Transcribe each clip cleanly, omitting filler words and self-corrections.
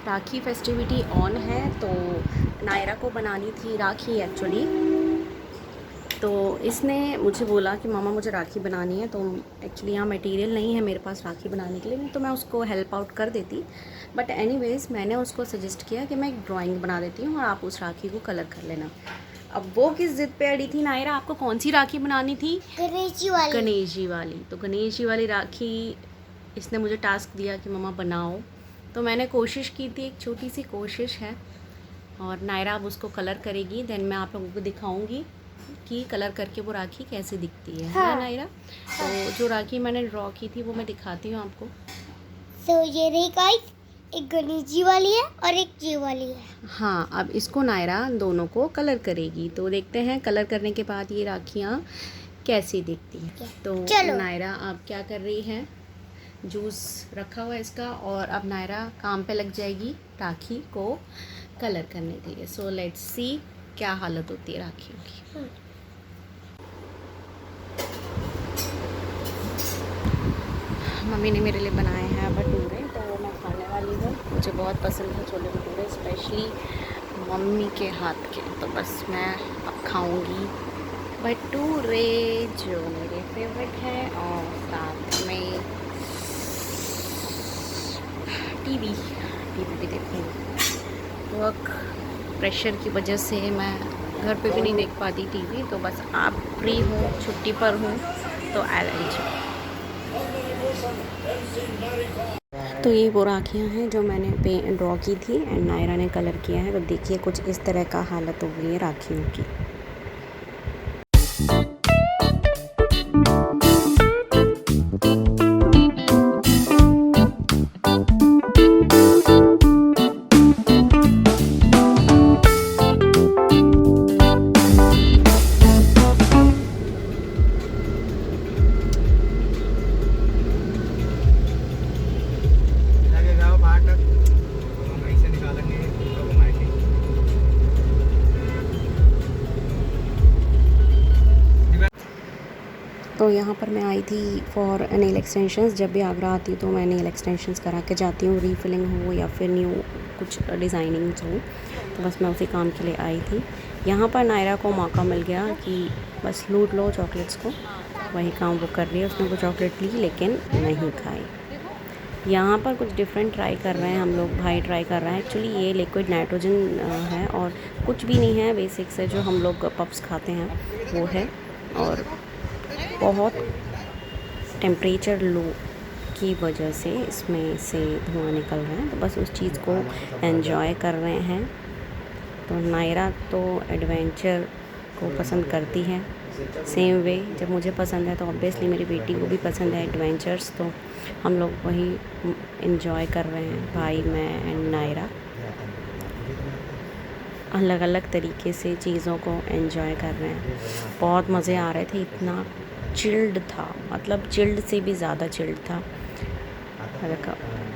Rakhi festivity on है, तो नायरा को बनानी थी राखी एक्चुअली। तो इसने मुझे बोला कि मामा मुझे राखी बनानी है, तो एक्चुअली यहाँ मटेरियल नहीं है मेरे पास राखी बनाने के लिए, तो मैं उसको हेल्प आउट कर देती। बट एनीवेज़ मैंने उसको सजेस्ट किया कि मैं एक ड्राइंग बना देती हूँ और आप उस राखी को कलर कर लेना। अब वो किस ज़िद पे अड़ी थी नायरा, आपको कौन सी राखी बनानी थी? गणेश जी वाली। गणेश जी वाली। तो गणेश जी वाली राखी इसने मुझे टास्क दिया कि मम्मा बनाओ। तो मैंने कोशिश की थी, एक छोटी सी कोशिश है, और नायरा अब उसको कलर करेगी। देन मैं आप लोगों को दिखाऊंगी कि कलर करके वो राखी कैसे दिखती है। हाँ। ना नायरा? तो जो राखी मैंने ड्रॉ की थी वो मैं दिखाती हूँ आपको। तो ये रही गाइस, एक गणेश जी वाली है और एक जी वाली है। हाँ, अब इसको नायरा दोनों को कलर करेगी, तो देखते हैं कलर करने के बाद ये राखियाँ कैसी दिखती हैं। तो नायरा आप क्या कर रही है, जूस रखा हुआ है इसका, और अब नायरा काम पे लग जाएगी राखी को कलर करने के लिए। सो लेट्स सी क्या हालत होती है राखियों की। मम्मी ने मेरे लिए बनाए हैं भटूरे, तो मैं खाने वाली हूँ। मुझे बहुत पसंद है छोले भटूरे, स्पेशली मम्मी के हाथ के। तो बस मैं अब खाऊंगी भटूरे जो मेरे फेवरेट हैं, और साथ में टीवी भी देखूँगी। वर्क प्रेशर की वजह से मैं घर पे भी नहीं देख पाती टीवी, तो बस आप फ्री हूँ, छुट्टी पर हूँ, तो आई एंजॉय। तो ये वो राखियाँ हैं जो मैंने ड्रॉ की थी एंड नायरा ने कलर किया है। तो देखिए कुछ इस तरह का हालत हो गई है राखियों की। तो यहाँ पर मैं आई थी फॉर नेल एक्सटेंशंस। जब भी आगरा आती हूँ तो मैं नेल एक्सटेंशंस करा के जाती हूँ, रीफिलिंग हो या फिर न्यू कुछ डिज़ाइनिंग्स हो, तो बस मैं उसी काम के लिए आई थी। यहाँ पर नायरा को मौका मिल गया कि बस लूट लो चॉकलेट्स को, वही काम वो कर रही है। उसने वो चॉकलेट ली लेकिन नहीं खाई। यहाँ पर कुछ डिफरेंट ट्राई कर रहे हैं हम लोग, भाई ट्राई कर रहे हैं। एक्चुअली ये लिक्विड नाइट्रोजन है और कुछ भी नहीं है, बेसिक से जो हम लोग पप्स खाते हैं वो है, और बहुत टेम्परेचर लो की वजह से इसमें से धुआं निकल रहा है, तो बस उस चीज़ को एंजॉय कर रहे हैं। तो नायरा तो एडवेंचर को पसंद करती है, सेम वे जब मुझे पसंद है तो ऑब्वियसली मेरी बेटी को भी पसंद है एडवेंचर्स, तो हम लोग वही एंजॉय कर रहे हैं, भाई, मैं एंड नायरा। अलग अलग तरीके से चीज़ों को एंजॉय कर रहे हैं। बहुत मज़े आ रहे थे, इतना चिल्ड था, मतलब चिल्ड से भी ज़्यादा चिल्ड था।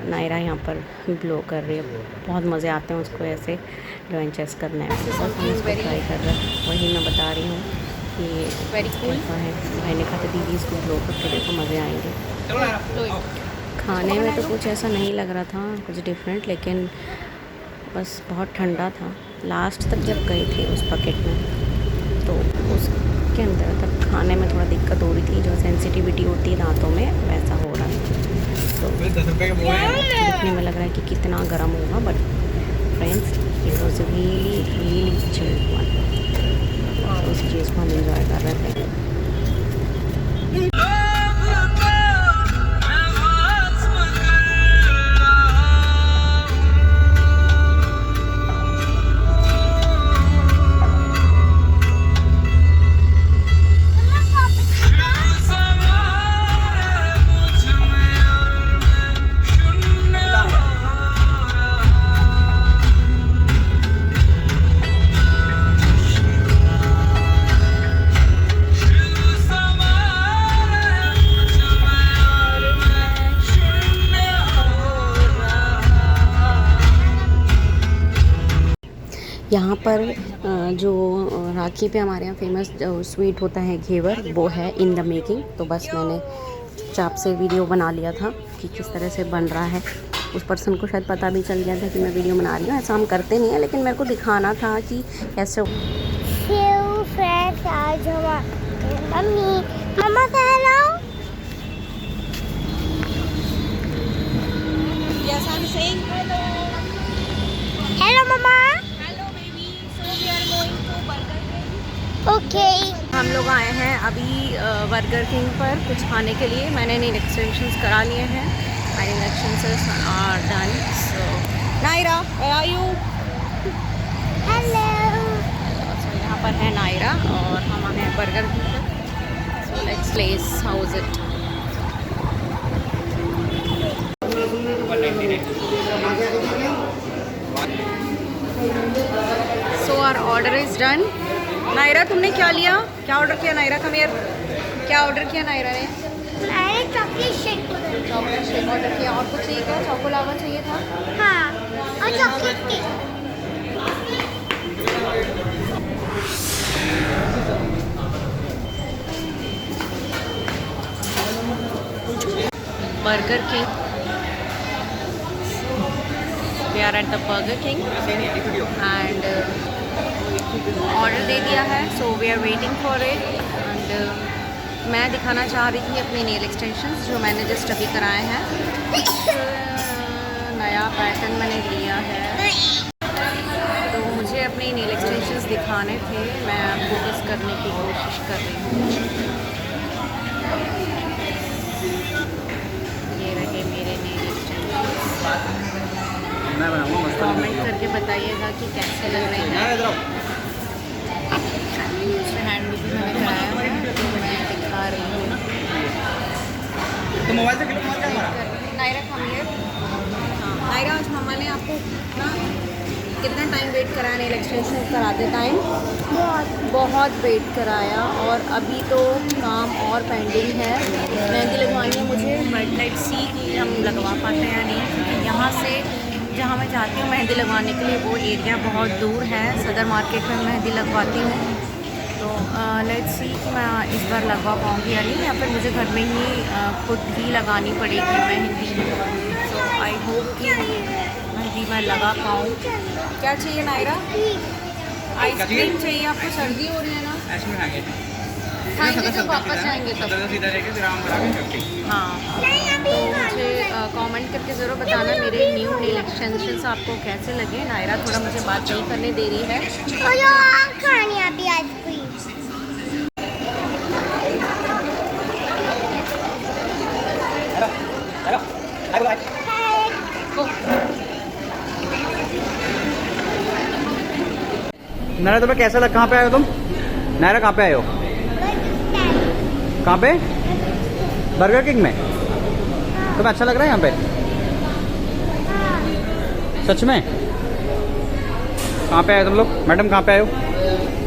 नायरा यहाँ पर ब्लो कर रही है, बहुत मज़े आते हैं उसको ऐसे एडवेंचर्स करने में, बस हम इसको ट्राई कर रहे हैं। वही मैं बता रही हूँ कि कैसा है। भाई ने कहा था दीदी इसको ब्लो करके देखो, मज़े आएंगे। खाने में तो कुछ ऐसा नहीं लग रहा था, कुछ डिफरेंट, लेकिन बस बहुत ठंडा था। लास्ट तक जब गए थे उस बकेट में, तो उसके अंदर तक खाने में थोड़ा दिक्कत हो रही थी, जो सेंसिटिविटी होती है दांतों में वैसा हो रहा है। तो देखने में लग रहा है कि कितना गर्म होगा, but friends it was really really chilled one. उस चीज़ को हम एंजॉय कर रहे थे। यहाँ पर जो राखी पे हमारे यहाँ फेमस स्वीट होता है घेवर, वो है इन द मेकिंग। तो बस मैंने चुपचाप से वीडियो बना लिया था कि किस तरह से बन रहा है। उस पर्सन को शायद पता भी चल गया था कि मैं वीडियो बना रही हूँ। ऐसा हम करते नहीं है, लेकिन मेरे को दिखाना था कि कैसे। फ्रेंड्स आज मम्मी मम्मा कहलाओ। Yes, I'm saying hello mamma. hello baby. So we are going to Burger King. Okay हम लोग आए हैं अभी बर्गर किंग पर कुछ खाने के लिए। मैंने नेल एक्सटेंशंस करा लिए हैं। My nail extensions are done. So Naira, where are you? Hello. So यहाँ पर है नायरा और हम आए हैं बर्गर किंग पर। So let's place how is it. So our order is done. Naira तुमने क्या लिया? क्या ऑर्डर किया नायरा? Come here. क्या ऑर्डर किया नायरा ने? मैंने chocolate shake chocolate shake order किया। और कुछ चाहिए क्या? चॉको लावा चाहिए था? हाँ और chocolate cake. Burger King. We are at the Burger King and order दे दिया है। So we are waiting for it. And मैं दिखाना चाह रही थी अपने नेल एक्सटेंशंस जो मैंने जस्ट अभी कराए हैं। नया पैटर्न मैंने लिया है, तो मुझे अपने नेल एक्सटेंशंस दिखाने थे। मैं फोकस करने की कोशिश कर रही हूँ। ये रहे मेरे नेल एक्सटेंशंस। कमेंट करके बताइएगा कि कैसे लग रहे हैं। दूसरे हैंड में भी मैंने कराया है, तो मैं दिखा रही हूँ। तो मोबाइल से क्लिक मार क्या? नायरा खामिए। हाँ नायरा, आज मामा ने आपको ना कितना टाइम वेट कराया नेल एक्सटेंशन कराते टाइम? बहुत वेट कराया। और अभी तो काम और पेंडिंग है। मेहंदी लगवानी है मुझे, बट लेट्स सी कि हम लगवा पाते हैं या नहीं, क्योंकि यहाँ से जहाँ मैं जाती हूँ मेहंदी लगवाने के लिए वो एरिया बहुत दूर है। सदर मार्केट में मेहंदी लगवाती हूँ। तो लेट्स सी कि मैं इस बार लगवा पाऊँगी या नहीं, या फिर मुझे घर में ही खुद ही लगानी पड़ेगी मेहंदी। तो आई होप कि मेहंदी मैं लगा पाऊँ। क्या चाहिए नायरा? आइसक्रीम चाहिए आपको? सर्दी हो रही है ना? खाएंगे जब वापस जाएंगे तब। हाँ, तो मुझे कमेंट करके ज़रूर बताना मेरे न्यू नेल एक्सटेंशंस आपको कैसे लगे। नायरा थोड़ा मुझे बात नहीं करने दे रही है। खानी अभी आइसक्रीम। नायरा तुम्हें कैसा लगा? कहाँ पे आए हो तुम? नायरा कहाँ पे आए हो? कहाँ पे? बर्गर किंग में। तुम्हें अच्छा लग रहा है यहाँ पे? सच में? कहाँ पे आए तुम लोग? मैडम कहाँ पे आए हो?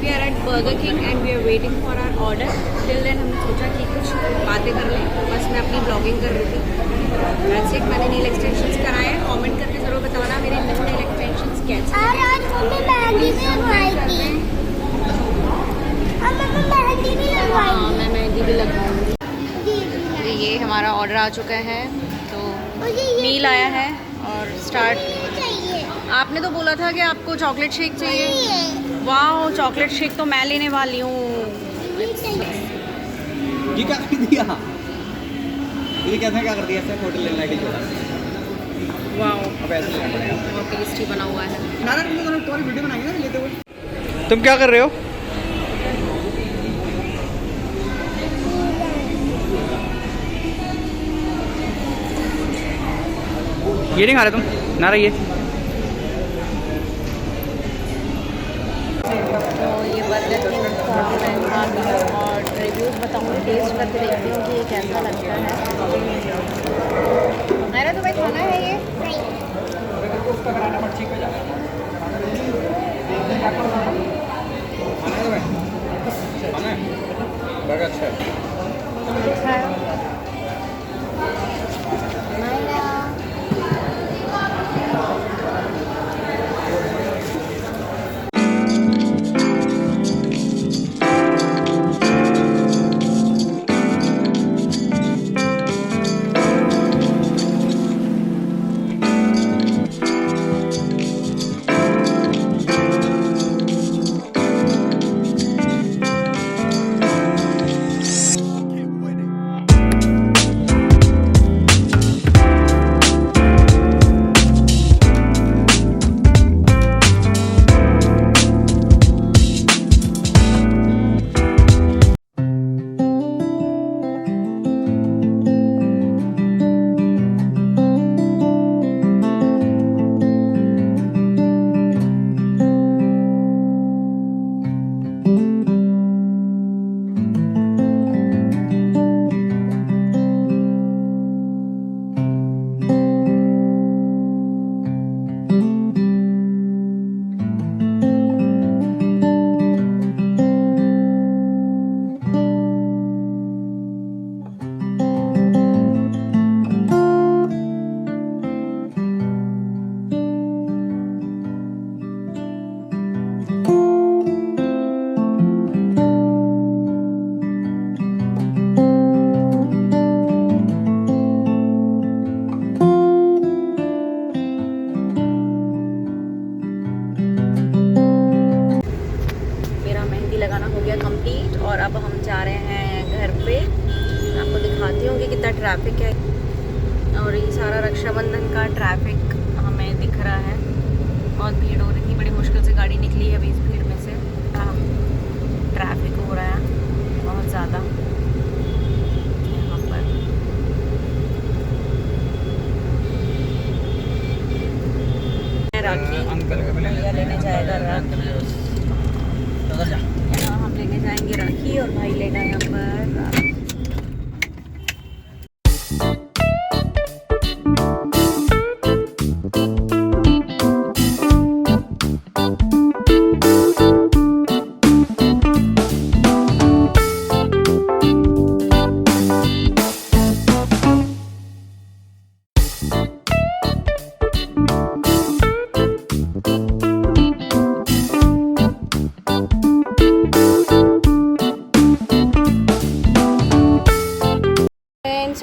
We are at Burger King and we are waiting for our order. Till then हमने सोचा कि कुछ बातें कर लें। बस मैं अपनी ब्लॉगिंग कर रही थी। वैसे मैंने नेल एक्सटेंशंस कराए हैं। कमेंट करके ज़रूर बताना मेरे न्यू नेल एक्सटेंशंस कैसे और आज मम्मी मेहंदी भी लगवाई थी। और मम्मी मेहंदी भी लगवाई हाँ, थी। मैं मेहंदी भी लगवाऊँगी। दीदी तो ये हमारा ऑर्डर आ चुका है। तो मुझे ये मील आया है और स्टार्ट। चाहिए। आपने तो बोला था कि आपको चॉकलेट शेक चाहिए। चाहिए। वाह, चॉकलेट शेक तो मैं लेने वाली हूँ। ये चाहिए। ये क्या कर दिया? ये कहते हैं क्या कर दिया? ऐसे होटल लेना है छोड़ा। वाह, अब ऐसे लेना पड़ेगा। बहुत टेस्टी बना हुआ है। नायरा तुम तुम्हारी वीडियो बनाएंगे ना लेते हुए। तुम क्या कर रहे हो? ये नहीं खा रहे तुम? नायरा ये तो ये बर्गर किंग का मैं खा रही हूँ और रिव्यूज़ बताऊँगी, टेस्ट करके देखती हूँ कि ये कैसा लगता है। नायरा तुम्हें खाना है ये? बर्गर अच्छा है। अच्छा है। ट्रैफिक है और ये सारा रक्षाबंधन का ट्रैफिक हमें दिख रहा है। बहुत भीड़ हो रही थी, बड़ी मुश्किल से गाड़ी निकली है अभी इस भीड़ में से। ट्रैफिक हो रहा है बहुत ज़्यादा यहाँ पर। राखी भैया लेने जाएगा राखी। यहाँ हम लेने जाएंगे राखी और भाई लेगा यहाँ पर राखी।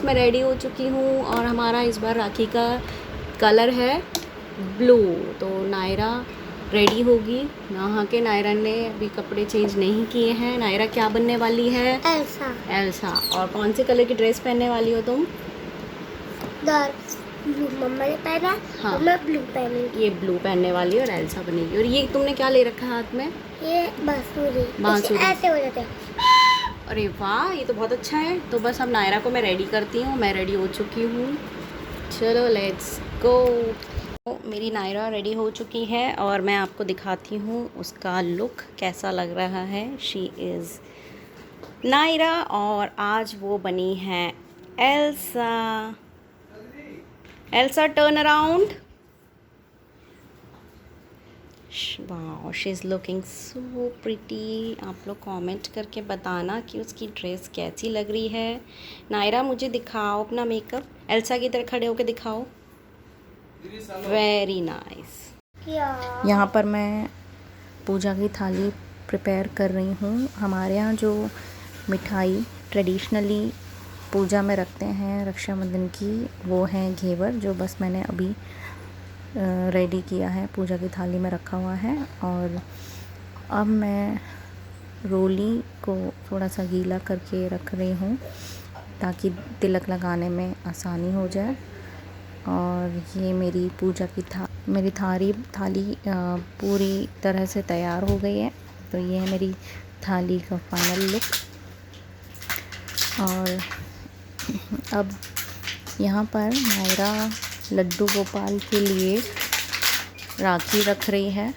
मैं रेडी हो चुकी हूँ और हमारा इस बार राखी का कलर है ब्लू। तो नायरा रेडी होगी, नहा के। नायरा ने अभी कपड़े चेंज नहीं किए हैं। नायरा क्या बनने वाली है? एल्सा। एल्सा। और कौन से कलर की ड्रेस पहनने वाली हो तुम? डार्क ब्लू मम्मा ने पहना। हाँ, मैं ब्लू पहनूंगी। ये ब्लू पहनने वाली है और एल्सा बनेगी। और ये तुमने क्या ले रखा है हाथ में? ये बांसुरी। बांसुरी। ऐसे हो जाते हैं। अरे वाह, ये तो बहुत अच्छा है। तो बस अब नायरा को मैं रेडी करती हूँ। मैं रेडी हो चुकी हूँ, चलो लेट्स गो। मेरी नायरा रेडी हो चुकी है और मैं आपको दिखाती हूँ उसका लुक कैसा लग रहा है। शी इज़ नायरा और आज वो बनी है एल्सा। Elsa turn around. वाह, she is looking so pretty. आप लोग कमेंट करके बताना कि उसकी ड्रेस कैसी लग रही है। नायरा मुझे दिखाओ अपना मेकअप, एल्सा की तरह खड़े होकर दिखाओ। Very nice. यहाँ पर मैं पूजा की थाली प्रिपेयर कर रही हूँ। हमारे यहाँ जो मिठाई ट्रेडिशनली पूजा में रखते हैं रक्षाबंधन की, वो है घेवर, जो बस मैंने अभी रेडी किया है, पूजा की थाली में रखा हुआ है। और अब मैं रोली को थोड़ा सा गीला करके रख रही हूँ ताकि तिलक लगाने में आसानी हो जाए। और ये मेरी पूजा की मेरी थाली पूरी तरह से तैयार हो गई है। तो ये है मेरी थाली का फाइनल लुक। और अब यहाँ पर नायरा लड्डू गोपाल के लिए राखी रख रही है।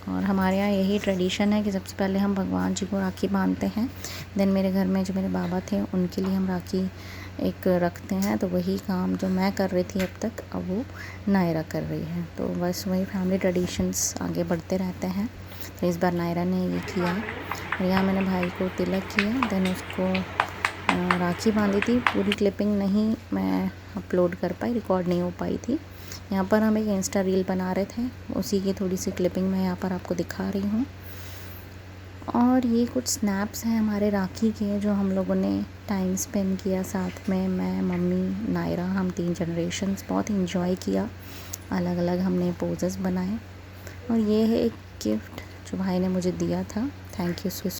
और हमारे यहाँ यही ट्रेडिशन है कि सबसे पहले हम भगवान जी को राखी बांधते हैं, देन मेरे घर में जो मेरे बाबा थे उनके लिए हम राखी एक रखते हैं। तो वही काम जो मैं कर रही थी अब तक, अब वो नायरा कर रही है। तो बस वही फैमिली ट्रेडिशंस आगे बढ़ते रहते हैं। तो इस बार नायरा ने ये किया। और यहाँ मैंने भाई को तिलक किया, देन उसको राखी बांधी थी। पूरी क्लिपिंग नहीं मैं अपलोड कर पाई, रिकॉर्ड नहीं हो पाई थी। यहाँ पर हम एक इंस्टा रील बना रहे थे, उसी की थोड़ी सी क्लिपिंग मैं यहाँ पर आपको दिखा रही हूँ। और ये कुछ स्नैप्स हैं हमारे राखी के, जो हम लोगों ने टाइम स्पेंड किया साथ में। मैं, मम्मी, नायरा, हम 3 जनरेशन्स बहुत इंजॉय किया। अलग अलग हमने पोजेस बनाए। और ये है एक गिफ्ट जो भाई ने मुझे दिया था। Thank you so